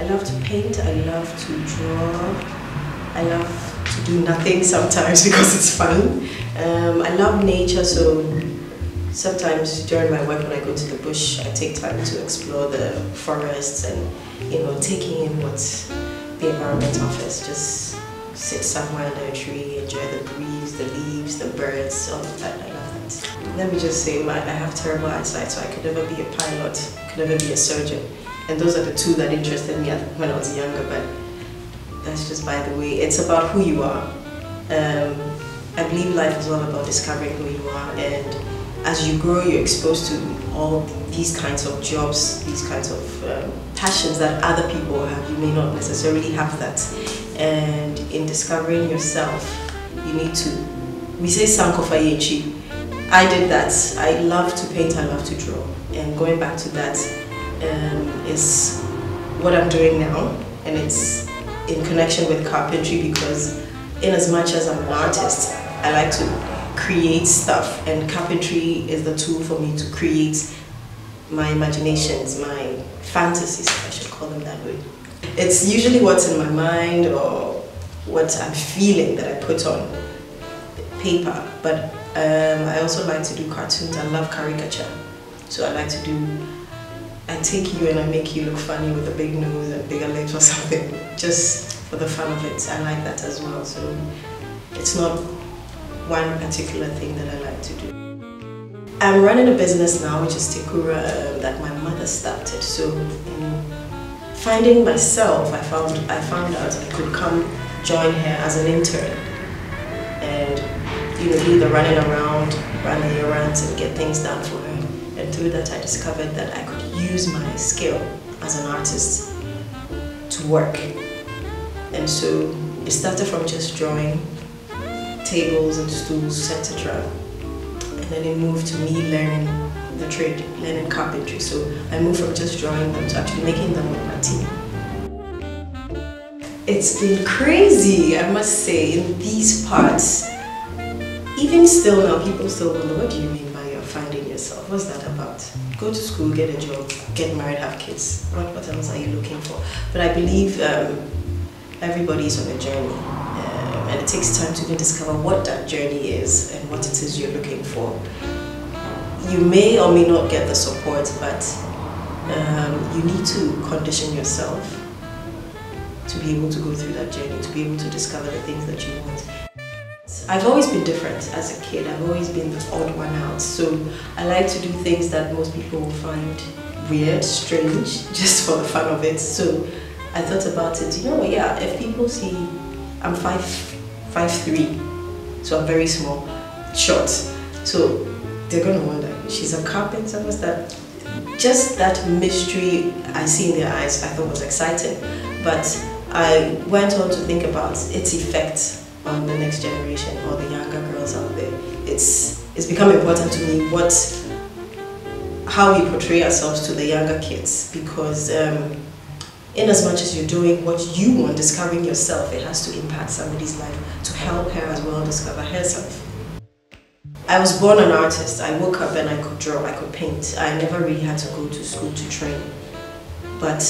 I love to paint, I love to draw, I love to do nothing sometimes because it's fun. I love nature, so sometimes during my work when I go to the bush, I take time to explore the forests and, taking in what the environment offers. Just sit somewhere under a tree, enjoy the breeze, the leaves, the birds, all of that. I love that. Let me just say, I have terrible eyesight, so I could never be a pilot, could never be a surgeon. And those are the two that interested me when I was younger, but that's just by the way. It's about who you are. I believe life is all about discovering who you are, and as you grow, you're exposed to all these kinds of jobs, these kinds of passions that other people have. You may not necessarily have that. And in discovering yourself, you need to, we say sankofa yechi. I did that. I love to paint, I love to draw. And going back to that is what I'm doing now. And it's in connection with carpentry because in as much as I'm an artist, I like to create stuff, and carpentry is the tool for me to create my imaginations, my fantasies, if I should call them that way. It's usually what's in my mind or what I'm feeling that I put on paper, but I also like to do cartoons. I love caricature, so I like to do, I take you and I make you look funny with a big nose and bigger lips or something, just for the fun of it. I like that as well, so it's not one particular thing that I like to do. I'm running a business now, which is Tekura, that my mother started. So in finding myself, I found out I could come join her as an intern and do the running around, run the errands and get things done for her. And through that I discovered that I could use my skill as an artist to work. And so it started from just drawing tables and stools, etc. And then it moved to me learning the trade, learning carpentry. So I moved from just drawing them to actually making them with my team. It's been crazy, I must say, in these parts. Even still now, people still wonder, what do you mean by you're finding yourself? What's that about? Go to school, get a job, get married, have kids. What else are you looking for? But I believe everybody's on a journey. And it takes time to even discover what that journey is and what it is you're looking for. You may or may not get the support, but you need to condition yourself to be able to go through that journey, to be able to discover the things that you want. I've always been different as a kid. I've always been the odd one out. So I like to do things that most people will find weird, strange, just for the fun of it. So I thought about it, yeah, if people see I'm 5'3", so I'm very small, short. So they're gonna wonder, she's a carpenter, what's that? Just that mystery I see in their eyes I thought was exciting. But I went on to think about its effect on the next generation or the younger girls out there. It's become important to me how we portray ourselves to the younger kids, because in as much as you're doing what you want, discovering yourself, it has to impact somebody's life to help her as well discover herself. I was born an artist. I woke up and I could draw, I could paint. I never really had to go to school to train. But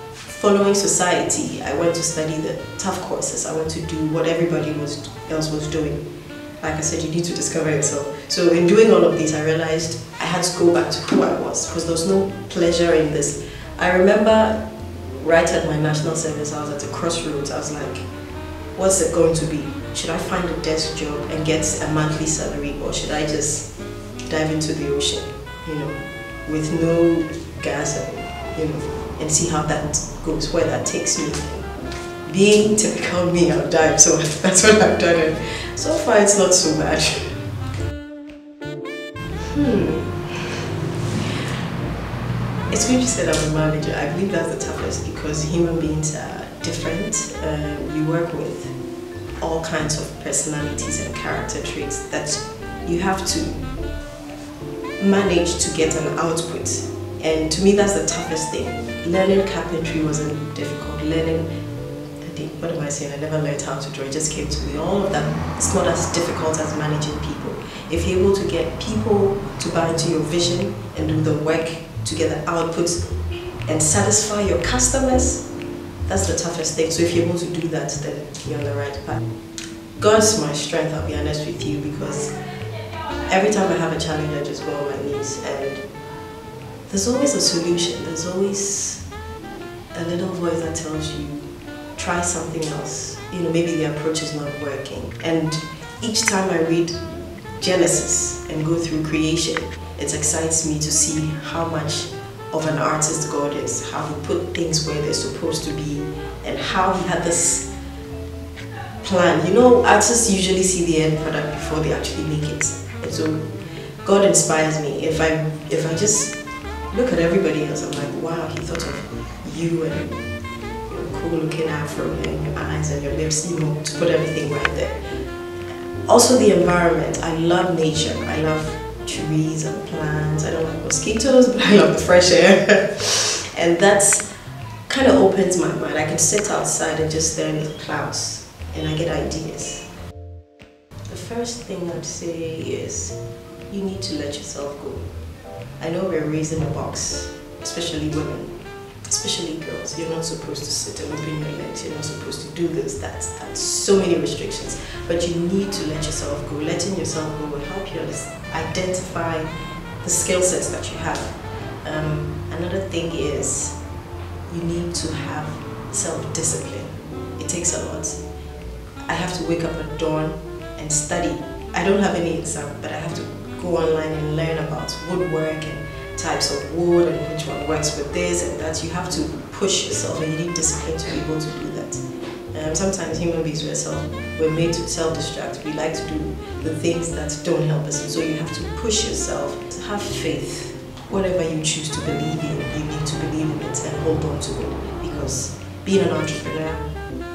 following society, I went to study the tough courses. I went to do what everybody else was doing. Like I said, you need to discover yourself. So in doing all of this, I realized I had to go back to who I was, because there was no pleasure in this. I remember right at my national service, I was at a crossroads. I was like, what's it going to be? Should I find a desk job and get a monthly salary, or should I just dive into the ocean, with no gas and see how that goes, where that takes me. Being typical me, I'll dive, so that's what I've done. And so far, it's not so bad. It's when you said I'm a manager. I believe that's the toughest, because human beings are different. You work with all kinds of personalities and character traits that you have to manage to get an output. And to me, that's the toughest thing. Learning carpentry wasn't difficult. What am I saying? I never learned how to draw. It just came to me. All of that, it's not as difficult as managing people. If you're able to get people to buy into your vision and do the work to get the outputs and satisfy your customers, That's the toughest thing. So if you're able to do that, then you're on the right path. God's my strength, I'll be honest with you, because every time I have a challenge, I just go on my knees, and there's always a solution. There's always a little voice that tells you, try something else. You know, maybe the approach is not working. And each time I read Genesis and go through creation, it excites me to see how much of an artist God is, how He put things where they're supposed to be, and how He had this plan. You know, artists usually see the end product before they actually make it. And so God inspires me. If I just look at everybody else, I'm like, wow, He thought of you and your cool looking afro and your eyes and your lips, you know, to put everything right there. Also the environment. I love nature. I love trees and plants. I don't like mosquitoes, but I love the fresh air. And that's kind of opens my mind. I can sit outside and just stare at the clouds and I get ideas. The first thing I'd say is you need to let yourself go. I know we're raised in a box, especially women, especially girls. You're not supposed to sit and open your legs. You're not supposed to do this, that's so many restrictions. But you need to let yourself go. Letting yourself go will help you identify the skill sets that you have. Another thing is you need to have self-discipline. It takes a lot. I have to wake up at dawn and study. I don't have any exam, but I have to go online and learn about woodwork and types of wood and which one works with this and that. You have to push yourself and you need discipline to be able to do that. Sometimes human beings we're made to self-distract. We like to do the things that don't help us, and so you have to push yourself. Have faith. Whatever you choose to believe in, you need to believe in it and hold on to it, because being an entrepreneur,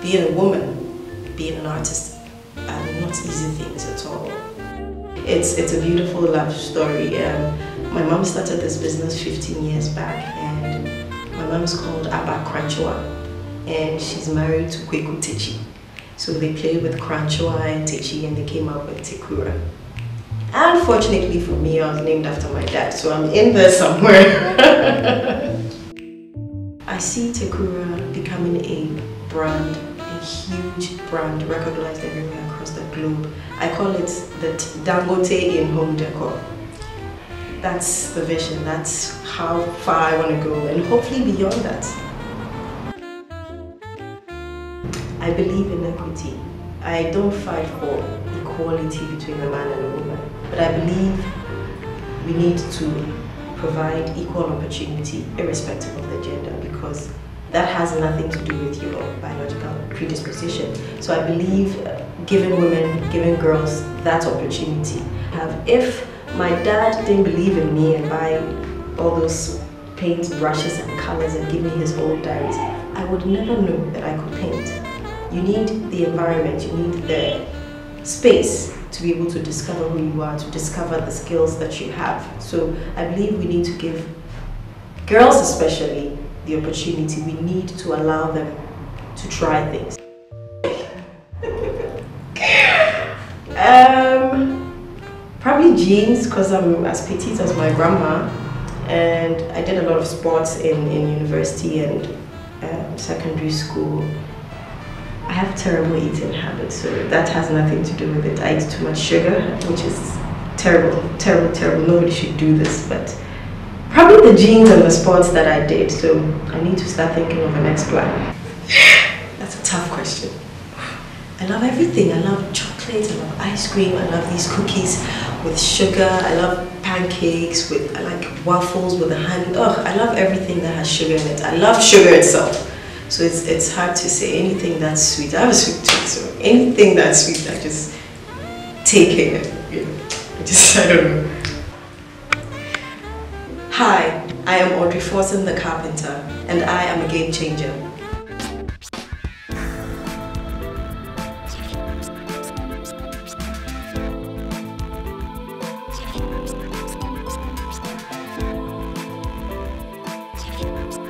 being a woman, being an artist are not easy things at all. It's a beautiful love story. My mom started this business 15 years back, and my mom's called Abba Kranchua, and she's married to Kweku Techi. So they played with Kranchua and Techi, and they came up with Tekura. Unfortunately for me, I was named after my dad, so I'm in there somewhere. I see Tekura becoming a brand, a huge brand, recognized everywhere across the globe. I call it the Dangote in home decor. That's the vision, that's how far I want to go, and hopefully beyond that. I believe in equity. I don't fight for equality between a man and a woman, but I believe we need to provide equal opportunity irrespective of the gender, because that has nothing to do with your biological predisposition. So I believe giving women, giving girls that opportunity. If my dad didn't believe in me and buy all those paint brushes and colors and give me his old diaries, I would never know that I could paint. You need the environment, you need the space to be able to discover who you are, to discover the skills that you have. So I believe we need to give girls especially the opportunity. We need to allow them to try things. Probably jeans, because I'm as petite as my grandma, and I did a lot of sports in university and secondary school. I have terrible eating habits, so that has nothing to do with it. I eat too much sugar, which is terrible, terrible, terrible. Nobody should do this, but probably the jeans and the sports that I did, so I need to start thinking of an next plan. That's a tough question. I love everything. I love chocolate, I love ice cream, I love these cookies with sugar, I love pancakes, I like waffles with the honey. Oh, I love everything that has sugar in it. I love sugar itself. So it's hard to say anything that's sweet. I have a sweet tooth, so anything that's sweet, I just take it. You know, I don't know. Hi, I am Audrey Forson, the carpenter, and I am a game changer. Hobbies.